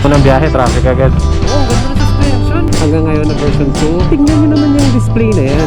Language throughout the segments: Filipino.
Unang biyahe, traffic agad. Oo, ganda ng suspension. Hanggang ngayon na version 2. Tignan nyo naman yung display na yan.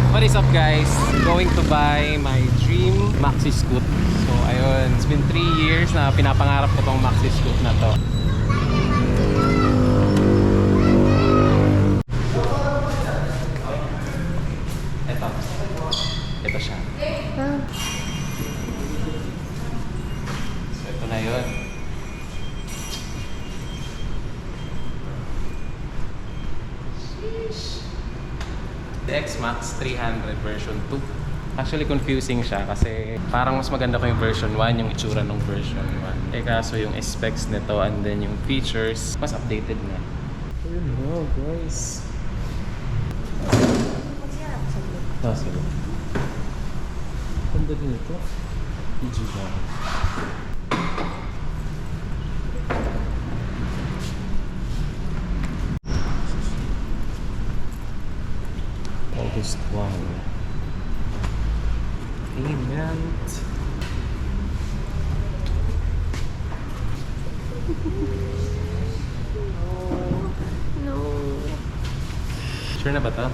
What is up guys? Going to buy my dream Maxi Scoot. So ayun, it's been 3 years na pinapangarap ko tong Maxi Scoot na to. Ito siya. So ito na yun. The X-Max 300 version 2. Actually confusing siya kasi parang mas maganda ko yung version 1, yung itsura ng version 1. Kaso yung specs nito and then yung features, mas updated na. Ayun mo guys. Sige. Ganda din ito. PG ba? August 1. Payment. No. Sure na ba ito?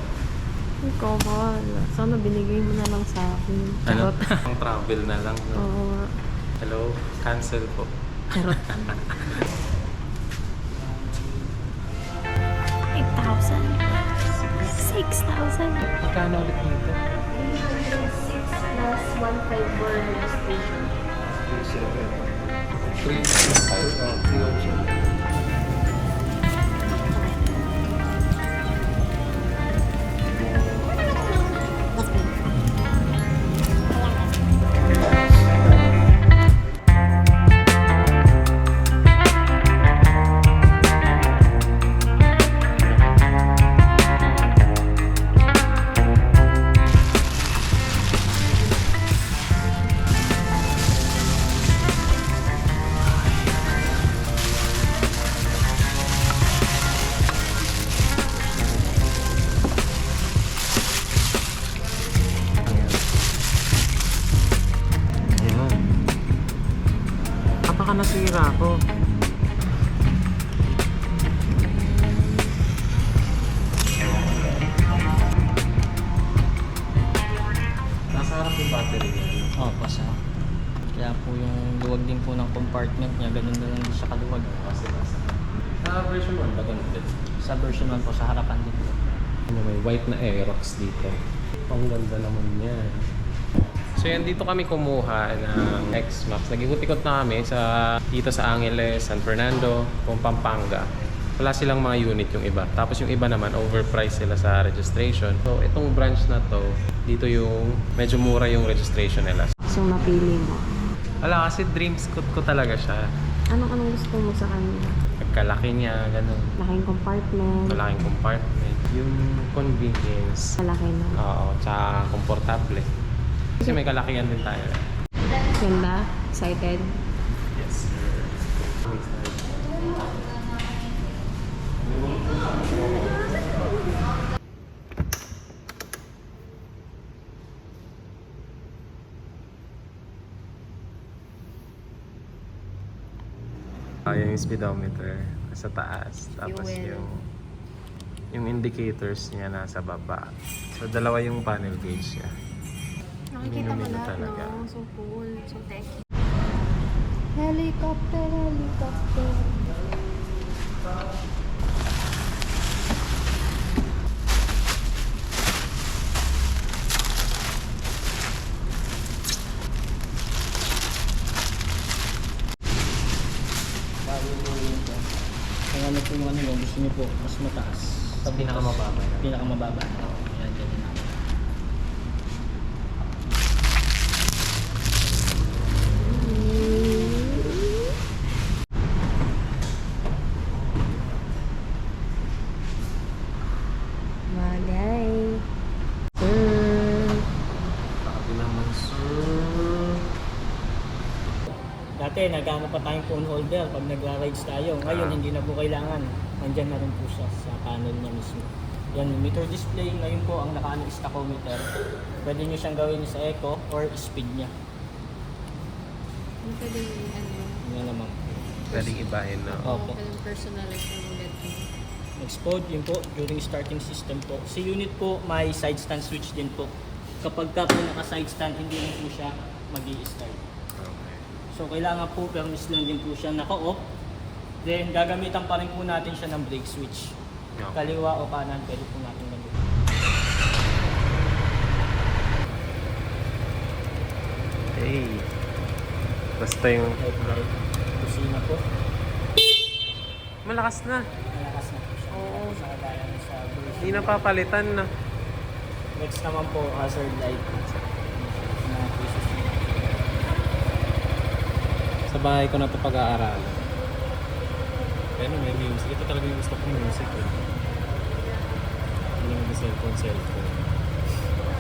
Ikaw ba? Sana binigay mo na lang sa akin. Ano? Charot. Ang travel na lang. No? Oo nga. Hello? Cancel po. Charot. 8,000. 6,000. Magkano ulit dito? 6 plus 1.5 for registration. 3.5. Baka nasira ko. Nasa harap yung battery niya. Opo, sir. Kaya po yung luwag din po ng compartment niya, ganun na lang din siya kaluwag. Kasi sa version 1 ba ganun din? Sa version 1 po, sa harapan din po. Ano, may white na Aerox dito. Ang ganda naman yan. So yan, dito kami kumuha ng X-Max. Nag-ikot-ikot na kami dito sa Angeles, San Fernando, Pampanga. Wala silang mga unit yung iba. Tapos yung iba naman, overpriced sila sa registration. So itong branch na to, dito yung medyo mura yung registration nila. So, napili mo. Wala kasi dream scoot ko talaga siya. Anong gusto mo sa kanya? Pagkalaki niya, ganun. Laking compartment. Malaking compartment. Yung convenience. Malaki na. Oo, tsaka komportable. Kasi may kalakihan din tayo. Ganda? Excited? Yes, sir. Yung speedometer sa taas, tapos Fuel. yung indicators niya nasa baba. So dalawa yung panel gauge niya. Nakikita mo Minu-menu lahat, talaga. no? So cool. So techy. Helicopter, helicopter. Kung ano po yung ano yung gusto niyo po, mas mataas. Sa pinakamababa na. Pinakamababa. Ayan, ganyan na. Malay. Sabi naman, sir. Dati, nag-ano pa tayong phone holder pag nagra-rides tayo. Ngayon, hindi na po kailangan. Nandyan na rin po siya sa panel niya mismo. Yan, meter display. Ngayon po, ang nakaano is tachometer. Pwede nyo siyang gawin sa eco or speed niya. Yung pwede yung ano, Yun naman. Pwedeng ibahin na. Opo. pwede personalize yung ulit. Next po, yun po, during starting system po. Si unit po, may side stand switch din po. Kapag ka po naka-side stand, hindi rin po siya mag-i-start. Okay. So, kailangan po, permis lang din po siya naka-off. Then, gagamitan pa rin po natin siya ng brake switch. Okay. Kaliwa o kanan, pwede po natin gamitin. Hey. Basta yung... Headlight. Kusina po. Malakas na. Malakas na po siya. Oo. Sa kagaya ng sa version. Hindi na papalitan na. Next naman po, hazard light. Mga pieces. Sa bahay ko na ito pag-aaralan. Pero may music. Ito talaga yung gusto kong music. Hindi naman yung cellphone.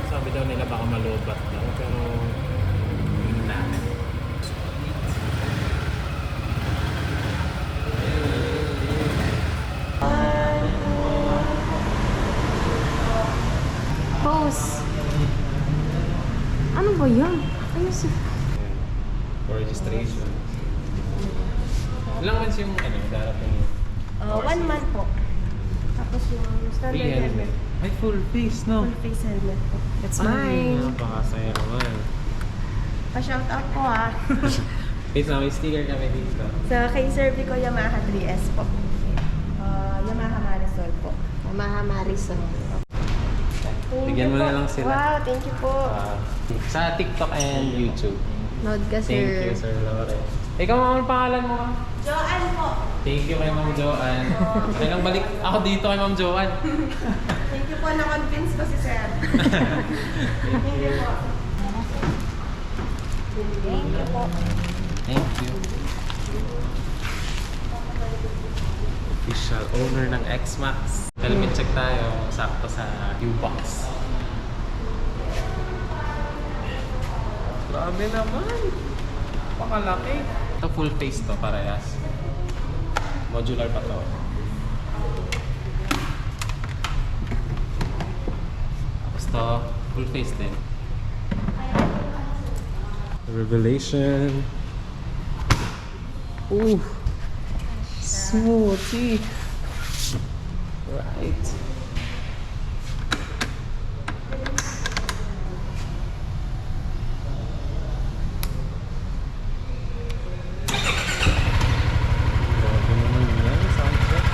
Sabi daw nila baka malobat daw. Pero yun na. Pose! Ano ba yan? Ayos eh. For registration. Ilang months yung darating yun? 1 month po. Tapos yung standard Free helmet. Ay, full face, no? Full face helmet po. That's Ay, mine. napakasaya naman. Pa-shout out po ah. Wait lang, may sticker kami dito. Sa kay Sir Vico Yamaha 3S po. Yamaha Marisol po. Yamaha Marisol. Thank Bigyan you mo po. na lang sila. Wow, thank you po. Sa TikTok and YouTube. Nood ka, sir. Thank you, Sir Lore. Ikaw, ma'am, ang pangalan mo, ma'am? Joanne po. Thank you kay Ma'am Joanne. Kailang balik ako dito kay Ma'am Joanne. Thank you po. Na-convince ko si Sir. Thank you po. Thank you po. Thank you. Official owner ng X-Max. Helmet check tayo. Sakto sa U-Box. Grabe naman. Pakalaki. Ito full face to, parehas. Modular pa to. Tapos to, full face din. Revelation. Ooh. Smoothie. Right. Grabe naman yan, soundtrack.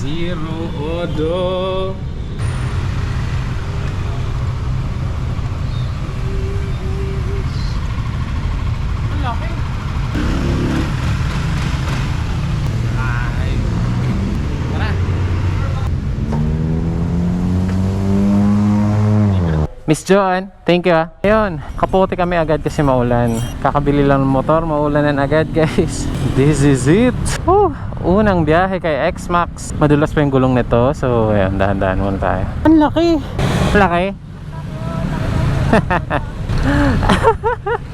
Zero Odo. Ang laki. Ay. Tara. Miss Joanne, thank you ah. Ayun, kapote kami agad kasi maulan. Kakabili lang ng motor, maulanan agad guys. This is it. Woo! Unang biyahe kay X-Max. Madulas pa yung gulong nito. So, ayun, dahan-dahan muna tayo. Ang laki! Ang laki?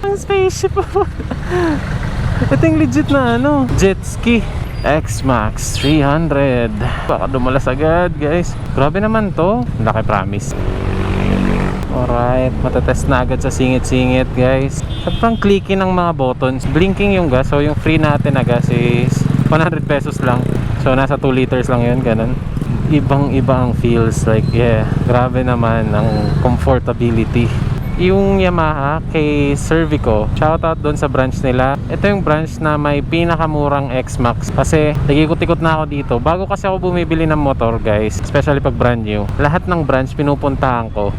Ang spaceship po. Ito yung legit na jet ski. X-Max 300. Baka dumalas agad guys. Grabe naman to. Laki promise. Alright, matetest na agad sa singit-singit guys. Sobrang clicky ng mga buttons. Blinking yung gas. So yung free natin na gas is 100 pesos lang. So nasa 2 liters lang yun, ganun. Ibang-iba ang feels, like yeah. Grabe naman ang comfortability. Yung Yamaha kay Sir Vico, shoutout doon sa branch nila. Ito yung branch na may pinakamurang X-Max. Kasi nag-ikot-ikot na ako dito. Bago kasi ako bumibili ng motor guys, especially pag brand new, lahat ng branch pinupuntahan ko.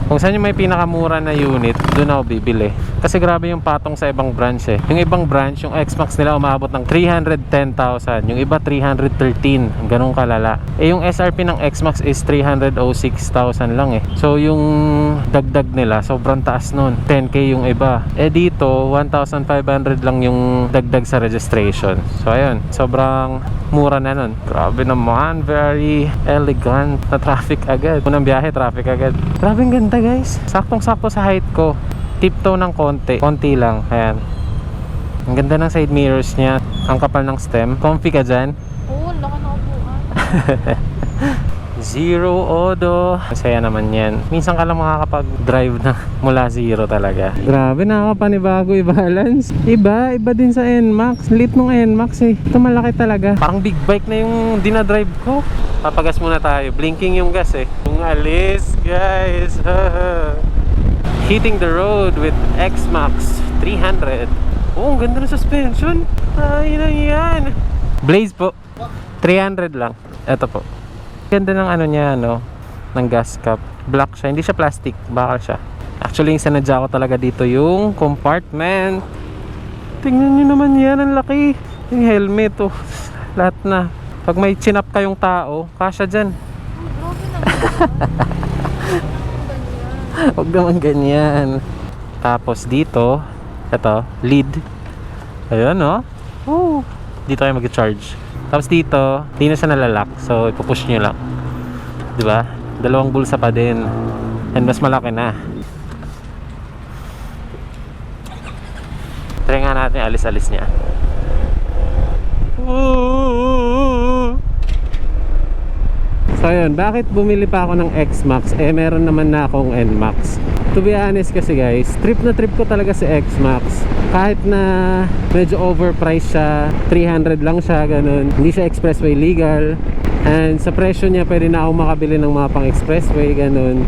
Kung saan yung may pinakamura na unit, doon ako bibili. Kasi grabe yung patong sa ibang branch eh. Yung ibang branch, yung X-Max nila umabot ng 310,000. Yung iba 313. Ganun kalala. Eh yung SRP ng X-Max is 306,000 lang eh. So yung dagdag nila, sobrang taas nun. 10k yung iba. Eh dito, 1,500 lang yung dagdag sa registration. So ayun, sobrang mura na nun. Grabe naman, very elegant na traffic agad. Unang biyahe, traffic agad. Grabe ang ganda guys. Saktong-sakto sa height ko. Tiptoe ng konti lang. Ayan. Ang ganda ng side mirrors niya. Ang kapal ng stem. Comfy ka dyan? Oo, laki na upuan. Zero Odo. Masaya naman yan. Minsan ka lang makakapag-drive na mula zero talaga. Grabe, nakakapanibago i-balance. Iba din sa NMAX. Lit nung NMAX eh. Ito malaki talaga. Parang big bike na yung dinadrive ko. Papagas muna tayo. Blinking yung gas eh. Yung alis guys. Hitting the road with X-Max 300. Oh, ang ganda ng suspension. Ay, na yan. Blaze po. 300 lang. Ito po. Ganda ng ano niya, no? Ng gas cap. Black siya. Hindi siya plastic. Bakal siya. Actually, yung sanadya ko talaga dito yung compartment. Tingnan nyo naman yan. Ang laki. Yung helmet, oh. Lahat na. Pag may chinap kayong tao, kasya dyan. Huwag naman ganyan. Tapos dito, ito, lead. Ayun, no? Oh. Dito kayo mag-charge. Tapos dito, di na siya nalalock. So, ipupush nyo lang. Diba? Dalawang bulsa pa din. And mas malaki na. Try nga natin alis-alis niya. So yun, bakit bumili pa ako ng X-Max? Eh meron naman na akong NMAX. To be honest kasi guys, trip na trip ko talaga si X-Max. Kahit na medyo overpriced siya, 300 lang siya, ganun. Hindi siya expressway legal. And sa presyo niya, pwede na ako makabili ng mga pang expressway, ganun.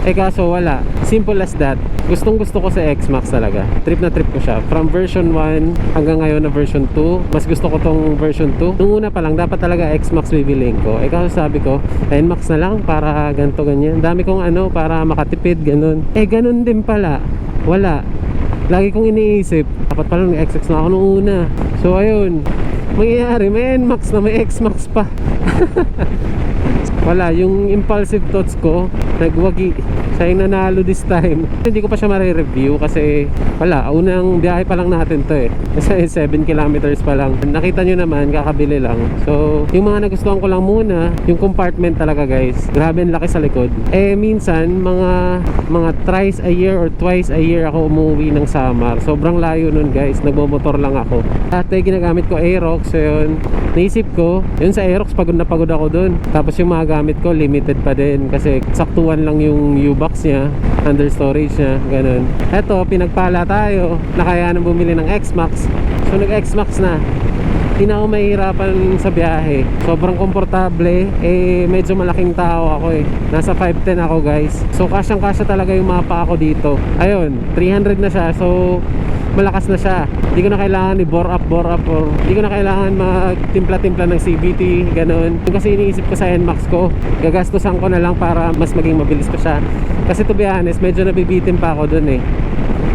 Eh kaso wala. Simple as that. Gustong gusto ko sa X-Max talaga. Trip na trip ko siya. From version 1 hanggang ngayon na version 2. Mas gusto ko tong version 2. Nung una pa lang, dapat talaga X-Max bibiliin ko. Eh kaso sabi ko, NMAX na lang para ganito ganyan. Dami kong ano, para makatipid, ganun. Eh ganun din pala. Wala. Lagi kong iniisip, dapat pala nag-XX na ako nung una. So ayun, mangyayari, may NMAX na may X-Max pa. Wala, yung impulsive thoughts ko nagwagi. Siya yung nanalo this time. Hindi ko pa siya mare-review kasi wala, unang biyahe pa lang natin to eh. Kasi 7 kilometers pa lang. Nakita nyo naman, kakabili lang. So, yung mga nagustuhan ko lang muna, yung compartment talaga guys. Grabe ang laki sa likod. Eh minsan, mga thrice a year or twice a year ako umuwi ng Samar. Sobrang layo nun guys, nagmomotor lang ako. At ginagamit ko Aerox, so yun. Naisip ko, yun sa Aerox, pagod na pagod ako dun. Tapos yung mga gamit ko, limited pa din. Kasi saktuan lang yung U-box niya, under storage niya, ganun. Eto, pinagpala tayo, nakayanan bumili ng X-Max. So nag-X-Max na. Hindi na ako mahihirapan sa biyahe. Sobrang komportable. Eh, medyo malaking tao ako eh. Nasa 5'10 ako guys. So kasyang-kasya talaga yung mapa ako dito. Ayun, 300 na siya. So malakas na siya. Hindi ko na kailangan i-bore up or hindi ko na kailangan magtimpla-timpla ng CVT, ganun. Yung kasi iniisip ko sa NMAX ko, gagastusan ko na lang para mas maging mabilis pa siya. Kasi to be honest, medyo nabibitin pa ako dun eh.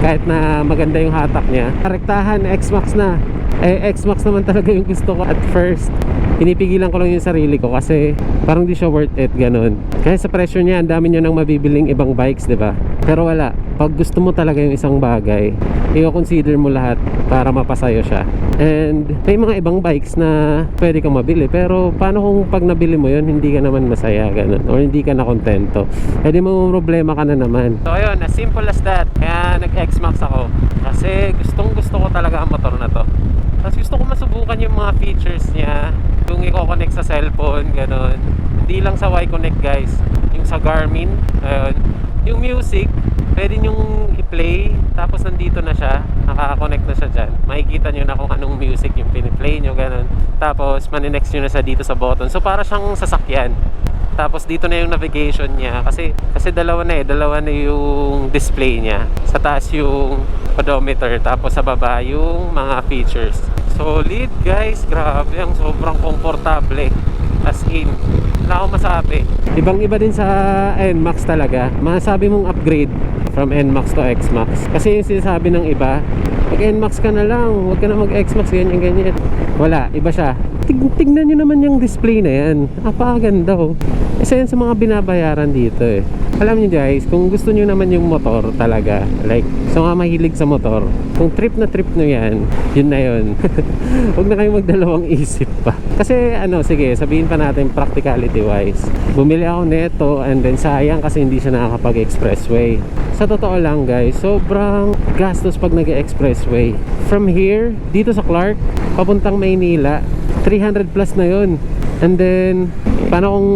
Kahit na maganda yung hatak niya. Rektahan, X-Max na. Eh, X-Max naman talaga yung gusto ko at first. Pinipigilan ko lang yung sarili ko kasi parang di siya worth it, ganun. Kaya sa presyo niya, ang dami nyo nang mabibiling ibang bikes, diba? Pero wala. Pag gusto mo talaga yung isang bagay, i-consider mo lahat para mapasayo siya. And may mga ibang bikes na pwede kang mabili, pero paano kung pag nabili mo yun, hindi ka naman masaya, ganun, or hindi ka na kontento? Pwede mo problema ka na naman. So ayun, as simple as that. Kaya nag-X-Max ako kasi gustong gusto ko talaga ang motor na to. Tapos gusto ko masubukan yung mga features niya, yung i-connect sa cellphone, ganun. Hindi lang sa Y-Connect guys, yung sa Garmin, ayun. Yung music, pwede nyong i-play, tapos nandito na siya, nakaka-connect na siya dyan. Makikita nyo na kung anong music yung piniplay nyo, ganun. Tapos maninext nyo na sa dito sa button. So para siyang sasakyan. Tapos dito na yung navigation niya, kasi dalawa na yung display niya. Sa taas yung odometer, tapos sa baba yung mga features. Solid guys, grabe, ang sobrang komportable. As in, wala akong masabi. Ibang iba din sa NMAX talaga. Masabi mong upgrade from NMAX to XMAX. Kasi yung sinasabi ng iba, mag NMAX ka na lang, huwag ka na mag XMAX, ganyan. Wala, iba siya. Tignan nyo naman yung display na yan. Napakaganda oh. Isa yan sa mga binabayaran dito eh. Alam niyo guys, kung gusto niyo naman yung motor talaga, like, so nga mahilig sa motor, kung trip na nyo yan, yun na yun. Huwag na kayong magdalawang isip pa. Kasi ano, sige, sabihin pa natin practicality wise. Bumili ako neto and then sayang kasi hindi siya nakakapag-expressway. Sa totoo lang guys, sobrang gastos pag nag-expressway. From here, dito sa Clark, papuntang Maynila, 300 plus na yun. And then, paano kung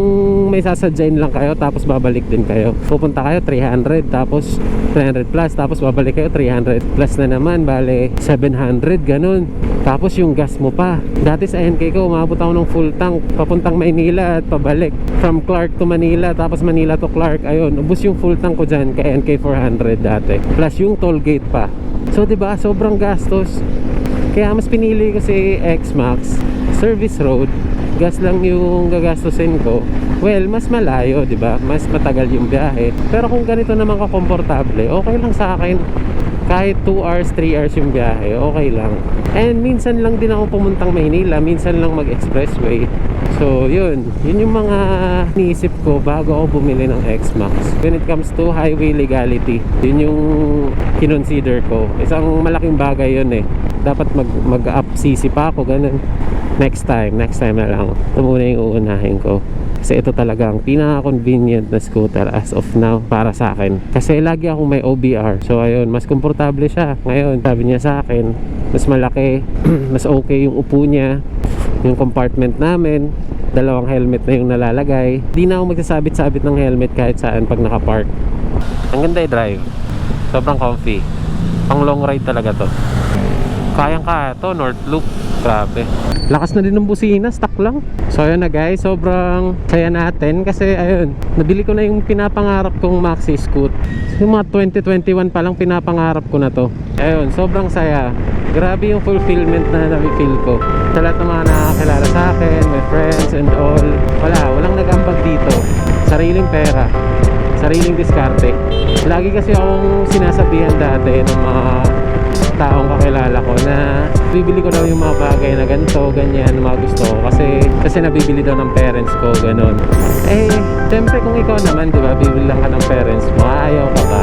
may sasadyain lang kayo tapos babalik din kayo? Pupunta kayo 300 tapos 300 plus tapos babalik kayo 300 plus na naman, bale 700 ganun. Tapos yung gas mo pa. Dati sa NK ko umabot ako ng full tank papuntang Maynila at pabalik. From Clark to Manila tapos Manila to Clark. Ayun, ubos yung full tank ko dyan kay NK 400 dati. Plus yung toll gate pa. So 'di ba, sobrang gastos. Kaya mas pinili ko si XMAX service road. Gas lang yung gagastusin ko. Well, mas malayo, 'di ba? Mas matagal yung biyahe. Pero kung ganito naman ka-komportable, okay lang sa akin. Kahit 2 hours, 3 hours yung biyahe, okay lang. And minsan lang din ako pumuntang Maynila, minsan lang mag-expressway. So, yun yung mga niisip ko bago ako bumili ng XMAX. When it comes to highway legality, yun yung kinonsider ko. Isang malaking bagay yun eh. Dapat mag-up CC pa ako, ganun. Next time na lang. Ito muna yung uunahin ko. Kasi ito talaga ang pinaka-convenient na scooter as of now para sa akin. Kasi lagi akong may OBR. So ayun, mas komportable siya. Ngayon, sabi niya sa akin, mas malaki, mas okay yung upo niya. Yung compartment namin, dalawang helmet na yung nalalagay. Di na ako magsasabit-sabit ng helmet kahit saan pag nakapark. Ang ganda i-drive. Sobrang comfy. Pang long ride talaga to. Kayang-kaya to, North Loop. Grabe. Lakas na din ng busina, stock lang. So ayun na guys, sobrang saya natin kasi ayun, nabili ko na yung pinapangarap kong Maxi Scoot. Yung mga 2021 pa lang pinapangarap ko na to. Ayun, sobrang saya. Grabe yung fulfillment na nabi-feel ko. Sa lahat ng mga nakakilala sa akin, my friends and all, walang nag-ambag dito. Sariling pera, sariling diskarte. Lagi kasi akong sinasabihan dati ng mga taong kakilala ko na bibili ko daw yung mga bagay na ganito, ganyan, mga gusto ko kasi nabibili daw ng parents ko, ganun. Eh, siyempre kung ikaw naman, di ba, bibili lang ka ng parents mo, ayaw ka ba?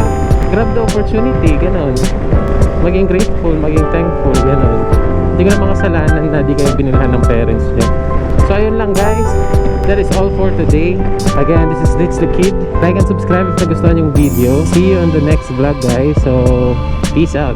Grab the opportunity, ganun. Maging grateful, maging thankful, ganun. Hindi ko naman kasalanan na di kayo binilhan ng parents nyo. So ayun lang guys, that is all for today. Again, this is Ditch the Kid. Like and subscribe if nagustuhan yung video. See you on the next vlog guys. So, peace out.